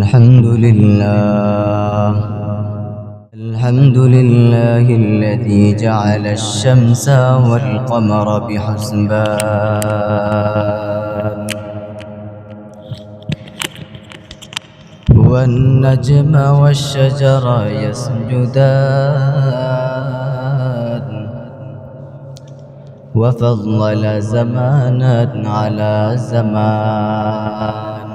الحمد لله الذي جعل الشمس والقمر بحسبان والنجم والشجر يسجدان وفضل زمانا على زمان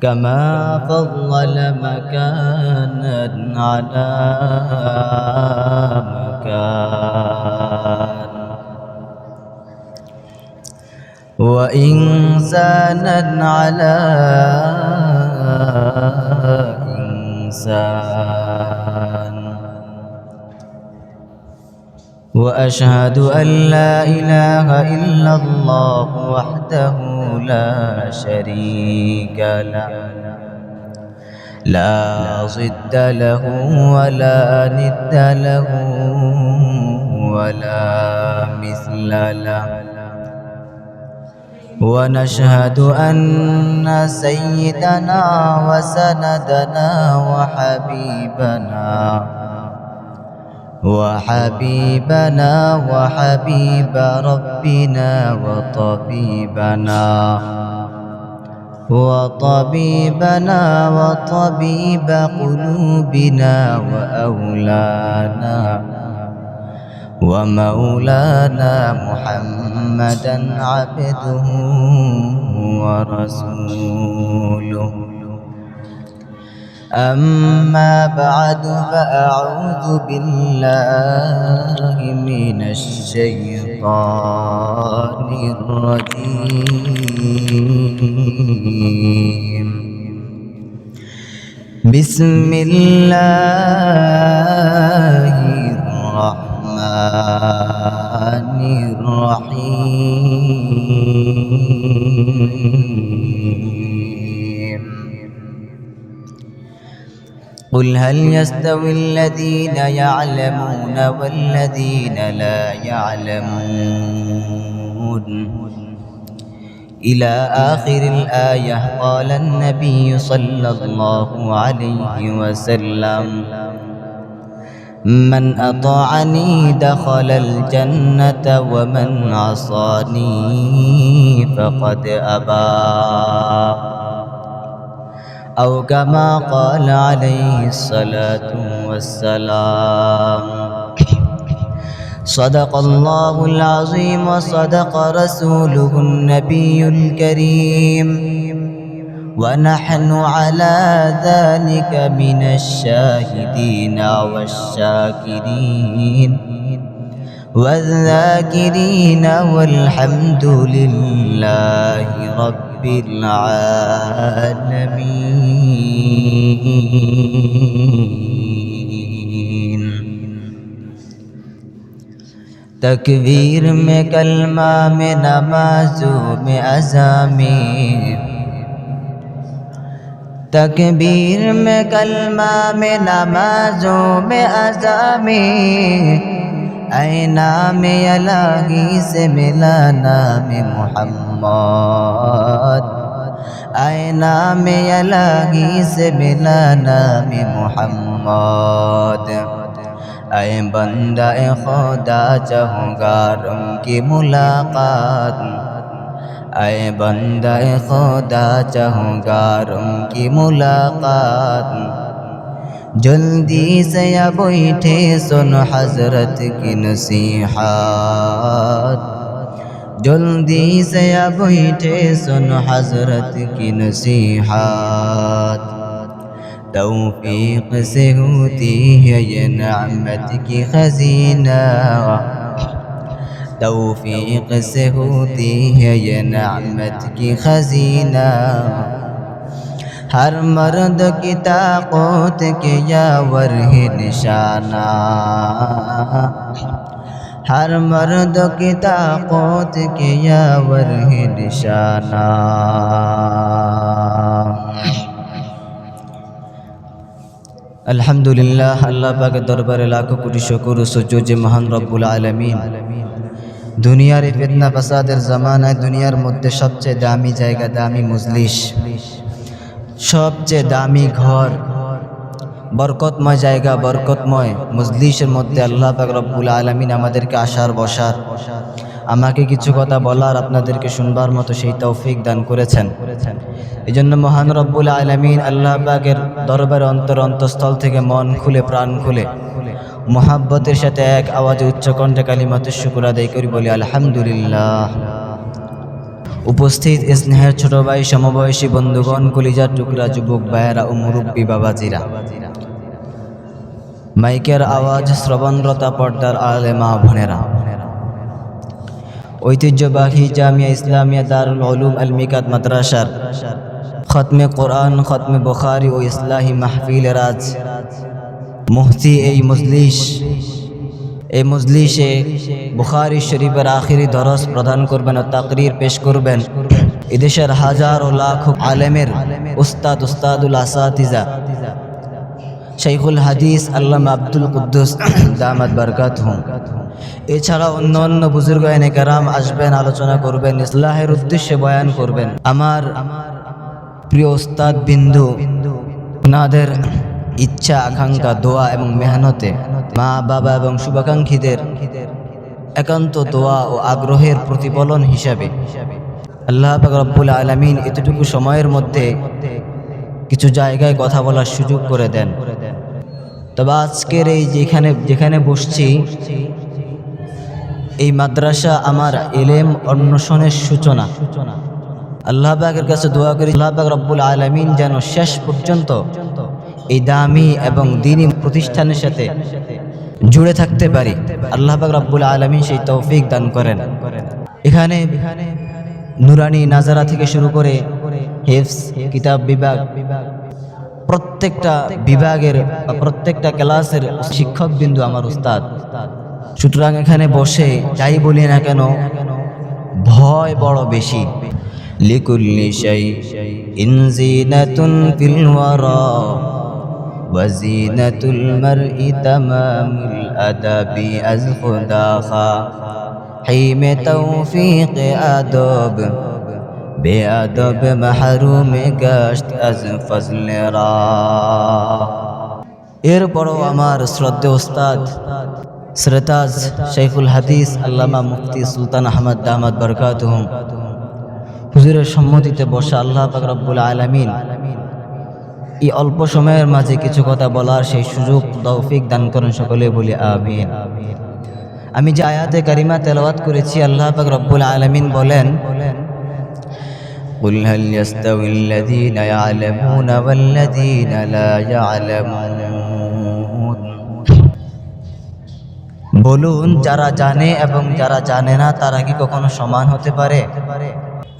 كما فضل مكانا على مكان وإنسانا على إنسان وأشهد أن لا إله إلا الله وحده لا شريك له لا ضد له ولا ند له ولا مثل له ونشهد أن سيدنا وسندنا وحبيب ربنا وطبيب قلوبنا وأولانا ومولانا محمدا عبده ورسوله أما بعد فأعوذ بالله من الشيطان الرجيم بسم الله الرحمن الرحيم قل هل يستوي الذين يعلمون والذين لا يعلمون إلى آخر الآية. قال النبي صلى الله عليه وسلم من أطاعني دخل الجنة ومن عصاني فقد أبى أو كما قال عليه الصلاة والسلام. صدق الله العظيم وصدق رسوله النبي الكريم ونحن على ذلك من الشاهدين والشاكرين والذاكرين والحمد لله رب العالمين. تکبیر میں کلمہ میں نمازوں میں اذامیں تکبیر میں کلمہ میں نمازوں میں اذامیں اے نام الہی سے ملا نام محمد اے نام الہی سے ملا نام محمد. اے بندہ خدا چاہوں گا ان کی ملاقات اے بندہ خدا چاہوں گا ان کی ملاقات. جلدی سے یا بیٹھے سن حضرت کی نصیحات جلدی سے یا بیٹھے سن حضرت کی نصیحات. توفیق سے ہوتی ہے یہ نعمت کی خزینہ توفیق سے ہوتی ہے یہ نعمت کی خزینہ. ہر مرد کی طاقت کے یاور ہے نشانہ ہر مرد کی طاقت کے یاور ہے نشانہ. আলহামদুলিল্লাহ, আল্লাহ পাকের দরবারে লাখো কোটি শুকর ও সুজুদ যে মহান রব্বুল আলামিন দুনিয়ার এই ফিতনা ফাসাদের জামানায় দুনিয়ার মধ্যে সবচেয়ে দামি জায়গা, দামি মজলিস, সবচেয়ে দামি ঘর, বরকতময় জায়গা, বরকতময় মজলিসের মধ্যে আল্লাহ পাক রব্বুল আলামিন আমাদেরকে আসার বসার, আমাকে কিছু কথা বলার, আপনাদেরকে শুনবার মতো সেই তৌফিক দান করেছেন। এই জন্য মহান রব্বুল আলামিন আল্লাহ পাকের দরবারে অন্তঃস্থল থেকে মন খুলে প্রাণ খুলে মোহাব্বতের সাথে এক আওয়াজে উচ্চকণ্ঠে কালিমাতুশ শুকর আদায় করি, বলি আলহামদুলিল্লাহ। উপস্থিত স্নেহের ছোট ভাই, সমবয়সী বন্ধুগণ, কলিজার টুকরা যুবক ভাইয়েরা ও মুরব্বী বাবাজিরা, মাইকের আওয়াজ শ্রবণরতা পর্দার আলে মা বোনেরা, ঐতিহ্যবাহী জামিয়া ইসলামিয়া দারুল উলুম আল মিকাত মাদ্রাসার খতমে কোরআন, খতমে বুখারী ও ইসলাহি মাহফিলের আজ মুফতি এই মজলিসে বুখারী শরীফের আখিরি দরস প্রদান করবেন ও তাকরীর পেশ করবেন এদেশের হাজার ও লাখো আলেমের উস্তাদুল আসাতিজা শাইখুল হাদিস আল্লামা আব্দুল কুদ্দুস দামাত বারকাতুহুম। এছাড়া অন্য বুজুর্গায়ে কেরাম আসবেন, আলোচনা করবেন, ইসলাহের উদ্দেশ্যে বয়ান করবেন। আমার প্রিয় উস্তাদ বিন্দু, ওনাদের ইচ্ছা, আকাঙ্ক্ষা, দোয়া এবং মেহনতে মা বাবা এবং শুভাকাঙ্ক্ষীদের একান্ত দোয়া ও আগ্রহের প্রতিফলন হিসাবে আল্লাহ পাক রব্বুল আলামিন এতটুকু সময়ের মধ্যে কিছু জায়গায় কথা বলার সুযোগ করে দেন। তবে আজকের এই যেখানে বসছি, এই মাদ্রাসা আমার ইলম অন্বেষণের সূচনা। আল্লাহ পাকের কাছে দোয়া করি আল্লাহ পাক রব্বুল আলামিন যেন শেষ পর্যন্ত এই দামি এবং দ্বীনি প্রতিষ্ঠানের সাথে জুড়ে থাকতে পারি। আল্লাহ পাক রব্বুল আলামিন সেই তৌফিক দান করেন। এখানে নুরানি নাজারা থেকে শুরু করে হিফজ, কিতাব বিভাগ, প্রত্যেকটা বিভাগের বা প্রত্যেকটা ক্লাসের শিক্ষক বিন্দু আমার উস্তাদ। সুতরাং এখানে বসে যাই বলি না কেন, ভয় বড় বেশি। লিকুল্লি শাইইন জিনাতুন ফিল ওয়ারা ওয়া জিনাতুল মারই তামামুল আদাবি আজ খুদা খা হিমে তৌফিক আদব বেআদব মাহরুম গাশত আজ ফজলে রা। এরপরও আমার শ্রদ্ধেয় উস্তাদ শ্রেতাজ শাইখুল হাদিস আল্লামা মুফতি সুলতান আহমদ দামাত বারকাতুহুম হুজুরের সম্মতিতে বসা আল্লাহ পাক রব্বুল আলামিন এই অল্প সময়ের মাঝে কিছু কথা বলার সেই সুযোগ তৌফিক দান করেন, সকলে বলি আমিন। আমি যে আয়াতে কারিমা তেলাওয়াত করেছি, আল্লাহ পাক রব্বুল আলামিন বলেন, কুল হাল ইয়াস্তাউিল্লাযীনা ইয়া'লামুনা ওয়াল্লাযীনা লা ইয়া'লামুন, বলুন যারা জানে এবং যারা জানে না তারা কি কখনো সমান হতে পারে?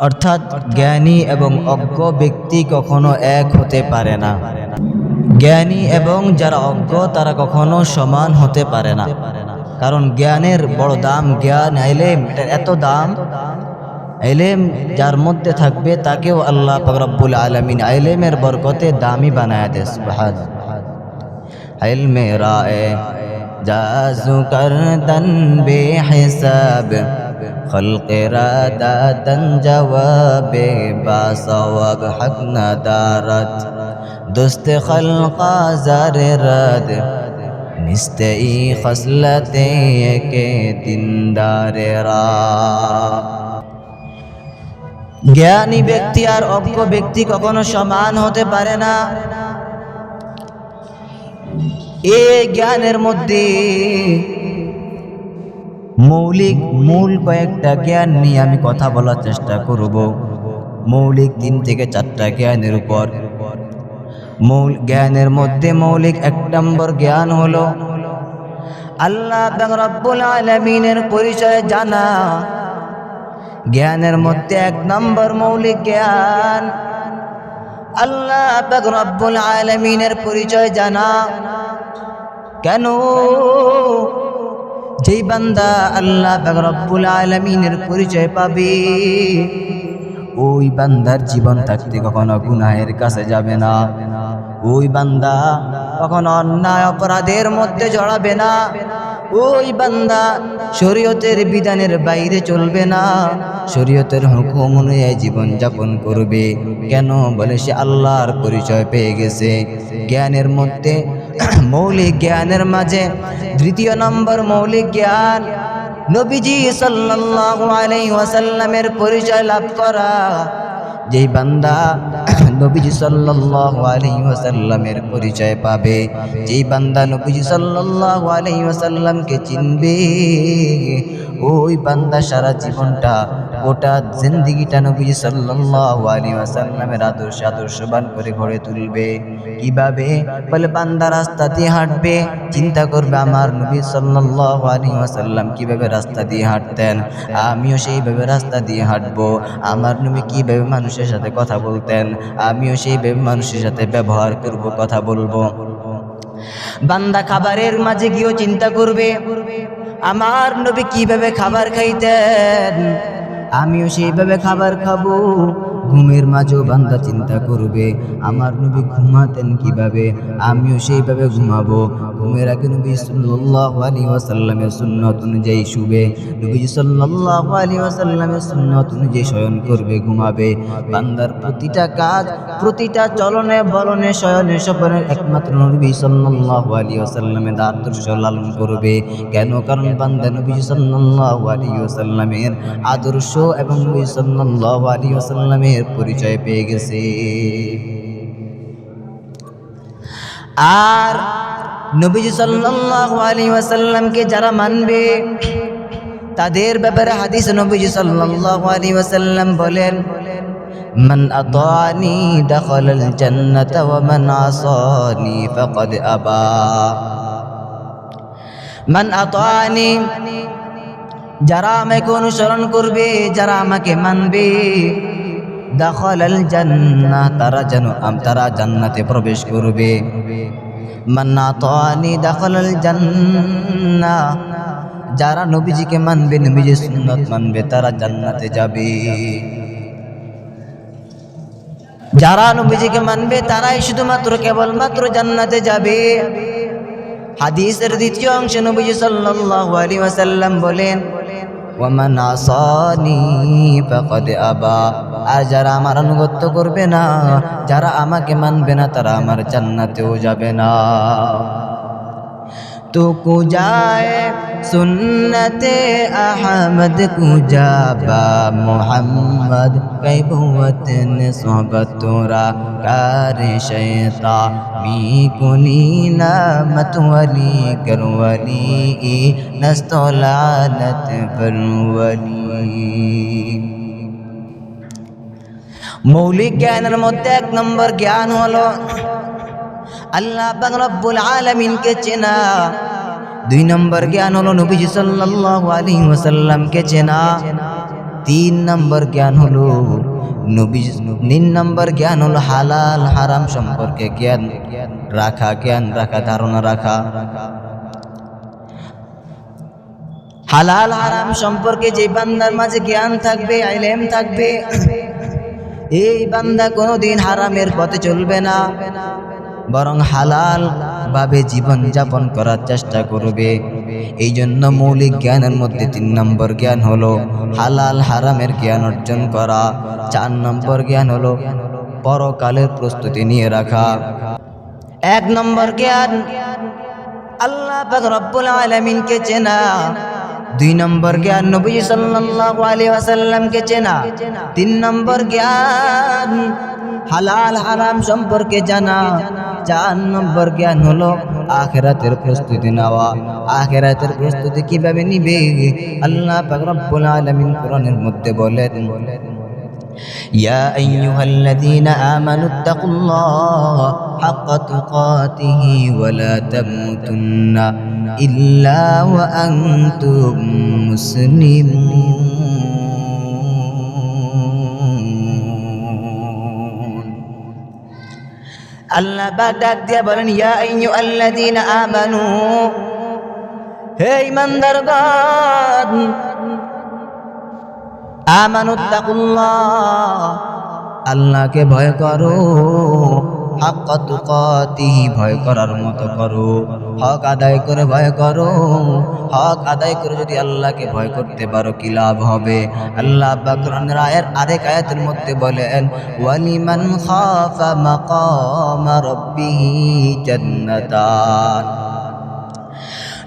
অর্থাৎ জ্ঞানী এবং অজ্ঞ ব্যক্তি কখনো এক হতে পারে না। জ্ঞানী এবং যারা অজ্ঞ তারা কখনো সমান হতে পারে না। কারণ জ্ঞানের বড় দাম, জ্ঞান ইলম, এটার এত দাম। ইলম যার মধ্যে থাকবে তাকেও আল্লাহ পাক রব্বুল আলামিন ইলমের বরকতে দামি বানায় দেয়। সুবহানাল্লাহ। ইলমে রায়ে জাজু করদন বেহিসাব خلق راداتن جواب باسواب حق ندارت دوست خلقا زر رد نستی خصلتے کے دیندار را। জ্ঞানী ব্যক্তি আর অজ্ঞ ব্যক্তি কখনো সমান হতে পারে না। এই জ্ঞানের মধ্যে মূল কয়েকটা জ্ঞান নিয়ে আমি কথা বলার চেষ্টা করব। মৌলিক 3 থেকে 4টা জ্ঞানের উপর। মূল জ্ঞানের মধ্যে মৌলিক 1 নম্বর জ্ঞান হলো আল্লাহ পাক রব্বুল আলামিনের পরিচয় জানা। জ্ঞানের মধ্যে 1 নম্বর মৌলিক জ্ঞান আল্লাহ পাক রব্বুল আলামিনের পরিচয় জানা। কেন? যেই বান্দা আল্লাহ পাক রব্বুল আলামিনের পরিচয় পাবে, ওই বান্দার জীবন থাকতে কখনো গুনাহের কাছে যাবে না। ওই বান্দা কখনো অন্যায় অপরাধের মধ্যে জড়াবে না। ওই বান্দা শরীয়তের বিধানের বাইরে চলবে না, শরীয়তের হুকুম অনুযায়ী জীবন যাপন করবে। কেন? বলে সে আল্লাহর পরিচয় পেয়ে গেছে। জ্ঞানের মধ্যে মৌলিক জ্ঞানের মাঝে দ্বিতীয় নম্বর মৌলিক জ্ঞান নবীজি সাল্লাল্লাহু আলাইহি ওয়াসাল্লামের পরিচয় লাভ করা। যেই বান্দা নবীজি সাল্লাল্লাহু আলাইহি ওয়াসাল্লামের পরিচয় পাবে, যেই বান্দা নবীজি সাল্লাল্লাহু আলাইহি ওয়াসাল্লামকে চিনবে, ওই বান্দা সারা জীবনটা গোটা জিন্দেগিটা নবীজি সাল্লাল্লাহু আলাইহি ওয়াসাল্লামের আদর্শবান করে গড়ে তুলবে। কিভাবে? বলে বান্দা রাস্তা দিয়ে হাঁটবে, চিন্তা করবে আমার নবী সাল্লাল্লাহু আলাইহি ওয়াসাল্লাম কিভাবে রাস্তা দিয়ে হাঁটতেন, আমিও সেইভাবে রাস্তা দিয়ে হাঁটবো। আমার নবী কিভাবে মানুষের সাথে কথা বলতেন, আমিও সেইভাবে মানুষের সাথে ব্যবহার করব, কথা বলবো। বান্দা খাবারের মাঝে গিয়েও চিন্তা করবে আমার নবী কিভাবে খাবার খাইতেন, আমিও সেইভাবে খাবার খাবো। ঘুমের মাঝেও বান্দা চিন্তা করবে আমার নবী ঘুমাতেন কিভাবে, আমিও সেইভাবে ঘুমাবো। ঘুমের আগে নবী সাল্লাল্লাহু আলাইহি ওয়াসাল্লামের সুন্নাত অনুযায়ী শুবে, নবী সাল্লাল্লাহু আলাইহি ওয়াসাল্লামের সুন্নাত অনুযায়ী শয়ন করবে, ঘুমাবে। বান্দার প্রতিটা কাজ, প্রতিটা চলনে বলনে শয়নে স্বপনে একমাত্র নবী সাল্লাল্লাহু আলাইহি ওয়াসাল্লামের আদর্শ লালন করবে। কেন? কারণ বান্দা নবী সাল্লাল্লাহু আলাইহি ওয়াসাল্লামের আদর্শ এবং নবী সাল্লাল্লাহু আলাইহি ওয়াসাল্লামের পরিচয় পেয়ে গেছে। আর নবীজি সাল্লাল্লাহু আলাইহি ওয়াসাল্লামকে যারা মানবে তাদের ব্যাপারে হাদিস নবীজি সাল্লাল্লাহু আলাইহি ওয়াসাল্লাম বলেন, মান আতানি দাখালাল জান্নাতা ওয়া মান আসানি ফাকাদ আবা। মান আতানি, যারা আমাকে অনুসরণ করবে, যারা আমাকে মানবে, দাখালাল জান্নাহ, তারা জান্নাতে প্রবেশ করবে। মান আতানি দাখালাল জান্নাহ, যারা নবীজিকে মানবে, নবীজির সুন্নাত মানবে, তারা জান্নাতে যাবে। যারা নবীজিকে মানবে তারাই শুধুমাত্র কেবলমাত্র জান্নাতে যাবে। হাদিসের দ্বিতীয় অংশে নবীজি সাল্লাল্লাহু আলাইহি ওয়াসাল্লাম বলেন, ওয়া মান আসানি ফাকাদ আবা, আর যারা আমার আনুগত্য করবে না, যারা আমাকে মানবে না, তারা আমার জান্নাতেও যাবে না। তো কুজায়ে সুন্নতে আহমদ কুজাবা মুহাম্মদ কৈবুতন সোহবত তোরা কার শয়তা মি কুনিনা মতওয়ালি করওয়ালি নস্তলানত ফরওয়ালি। মৌলিক জ্ঞানের মধ্যে এক নম্বর জ্ঞান হলো আল্লাহ পাক রব্বুল আলামিনকে চেনা। দুই নম্বর জ্ঞান হলো নবীজি সাল্লাল্লাহু আলাইহি ওয়াসাল্লামকে চেনা। তিন নম্বর জ্ঞান হলো তিন নম্বর জ্ঞান হলো হালাল হারাম সম্পর্কে জ্ঞান রাখা, ধারণা রাখা। হালাল হারাম সম্পর্কে যে বান্দার মাঝে জ্ঞান থাকবে, ইলম থাকবে, এই বান্দা কোনোদিন হারামের পথে চলবে না, বরং হালাল ভাবে জীবন যাপন করার চেষ্টা করবে। এই জন্য মৌলিক জ্ঞানের মধ্যে 3 নম্বর জ্ঞান হলো হালাল হারামের জ্ঞান অর্জন করা। 4 নম্বর জ্ঞান হলো পরকালের প্রস্তুতি নিয়ে রাখা। 1 নম্বর জ্ঞান আল্লাহ পাক রব্বুল আলামিনকে চেনা। 2 নম্বর জ্ঞান নবী সাল্লাল্লাহু আলাইহি ওয়াসাল্লামকে চেনা। 3 নম্বর জ্ঞান হালাল হারাম সম্পর্কে জানা। 4 নম্বর জ্ঞান হলো আখিরাতের প্রস্তুতি নেওয়া। আখিরাতের প্রস্তুতি কিভাবে নিবে? আল্লাহ পাক রব্বুল আলামিন কোরআনের মধ্যে বলেন, ইয়া আইয়ুহাল্লাযীনা আমানুত্তাকুল্লাহা হাক্কা তুকাতিহি ওয়া লা তামুতুন্না ইল্লা ওয়া আনতুম মুসলিমুন। আল্লাহ পাক ডাক দিয়া বলেন, ইয়া আইয়ুহাল্লাযীনা আমানু, হে ঈমানদারগণ, আমানুত্তাকুল্লাহ, আল্লাহকে ভয় করো। হাক্কা তুকাতিহি, ভয় করার মতো করো, হক আদায় করে ভয় করো। হক আদায় করে যদি আল্লাহকে ভয় করতে পারো কি লাভ হবে? আল্লাহ পাক কোরআনের আরেক আয়াতের মধ্যে বলেন, ওয়ালিমান খাফা মাকামা রাব্বিহি জান্নাতান।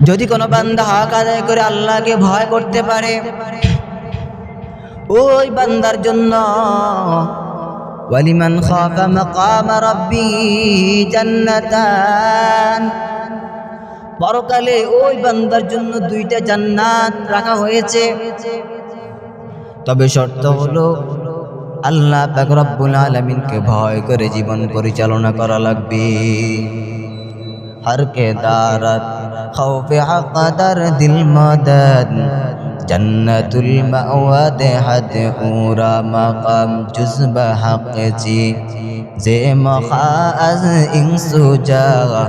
যদি কোনো বান্দা হক আদায় করে আল্লাহকে ভয় করতে পারে, ওই বান্দার জন্য ওয়ালিমান খাফা মাকামা রাব্বিহি জান্নাতান, পরকালে ওই বান্দার জন্য 2টা জান্নাত রাখা হয়েছে। তবে শর্ত হলো আল্লাহ পাক রব্বুল আলামিনকে ভয় করে জীবন পরিচালনা করা লাগবে। हर के दारत खौफे हक़दर दिल मदद जन्नतुल मअवाद हद उरा मकाम जुज़्ब हक़ जी जे मखाज इंसु जागा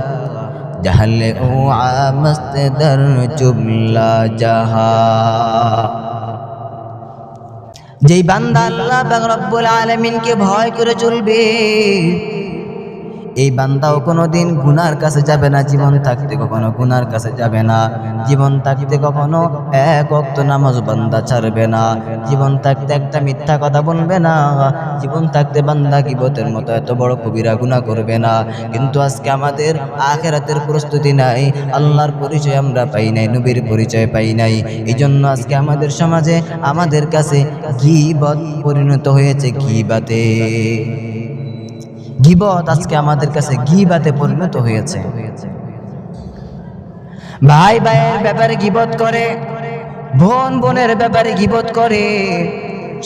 जहल उआ मस्त दर जुमला जहा। যেই বান্দা আল্লাহ পাক রব্বুল আলামিনকে ভয় করে চলবে, এই বান্দাও কোনোদিন গুনার কাছে যাবে না, জীবন থাকতে কখনো গুনার কাছে যাবে না, জীবন থাকতে কখনো এক ওয়াক্ত নামাজ বান্দা ছাড়বে না, জীবন থাকতে একটা মিথ্যা কথা বলবে না, জীবন থাকতে বান্দা গীবতের মতো এত বড় কবিরা গুনাহ করবে না। কিন্তু আজকে আমাদের আখিরাতের প্রস্তুতি নাই, আল্লাহর পরিচয় আমরা পাই নাই, নবীর পরিচয় পাই নাই। এই জন্য আজকে আমাদের সমাজে আমাদের কাছে গীবত পরিণত হয়েছে গীবাতে। গীবত আজকে আমাদের কাছে গীবাতে পরিণত হয়েছে। ভাই ভাইয়ের ব্যাপারে গীবত করে, বোন বোনের ব্যাপারে গীবত করে,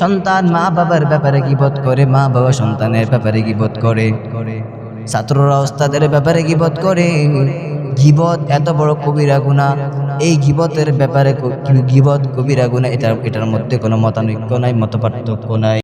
সন্তান মা বাবার ব্যাপারে গীবত করে, মা বাবা সন্তানের ব্যাপারে গীবত করে, ছাত্ররা ওস্তাদের ব্যাপারে গীবত করে। গীবত এত বড় কবিরা গুনাহ। এই গীবতের ব্যাপারে গীবত কবিরা গুনাহ, এটার মধ্যে কোনো মতানৈক্য নাই, মতপার্থক্য নাই।